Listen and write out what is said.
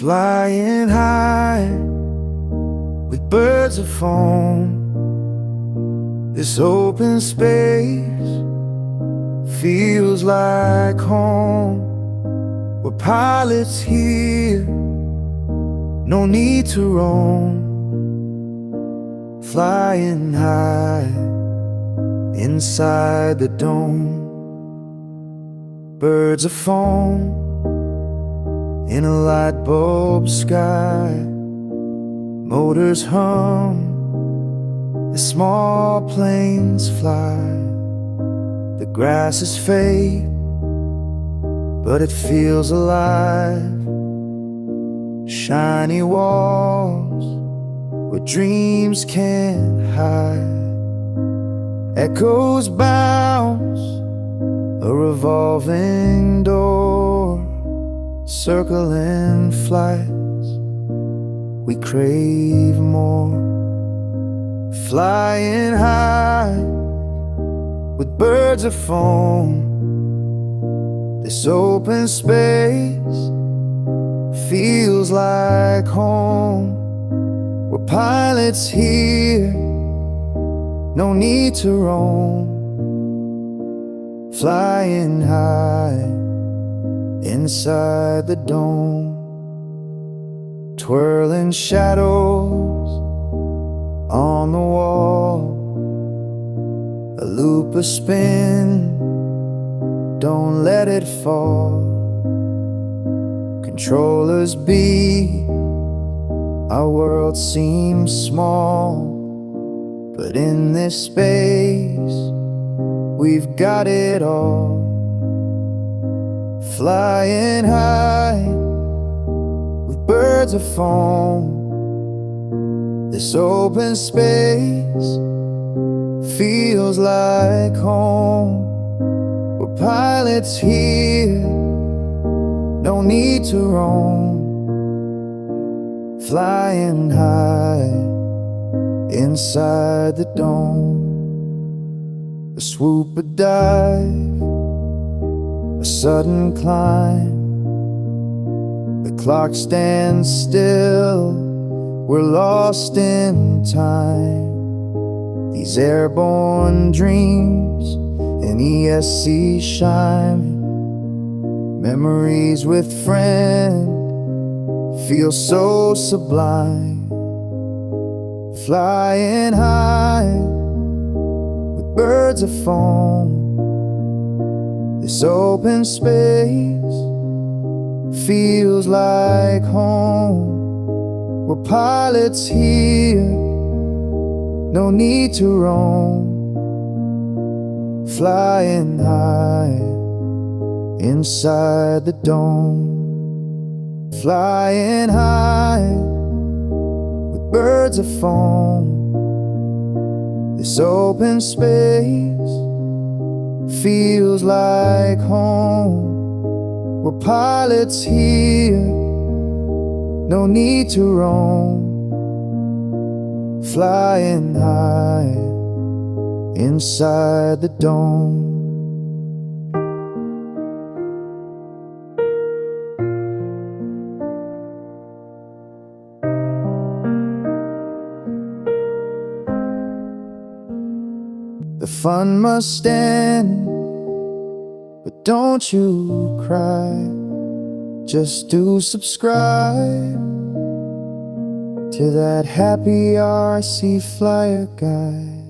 Flying high with birds of foam. This open space feels like home. We're pilots here, no need to roam. Flying high inside the dome. Birds of foam in a light bulb sky. Motors hum as small planes fly. The grass is fake, but it feels alive. Shiny walls where dreams can't hide. Echoes bounce, a revolving door, circling flights, we crave more. Flying high with birds of foam. This open space feels like home. We're pilots here, no need to roam. Flying high inside the dome. Twirling shadows on the wall. A loop, a spin, don't let it fall. Controllers beat, our world seems small, but in this space we've got it all. Flying high with birds of foam. This open space feels like home. We're pilots here, no need to roam. Flying high inside the dome. A swoop, a dive, a sudden climb. The clock stands still, we're lost in time. These airborne dreams in ESC shine. Memories with friends feel so sublime. Flying high with birds of foam. This open space feels like home. We're pilots here, no need to roam. Flying high inside the dome. Flying high with birds of foam. This open space feels like home. We're pilots here, no need to roam. Flying high inside the dome. The fun must end, but don't you cry. Just do subscribe to that happy RC flyer guy.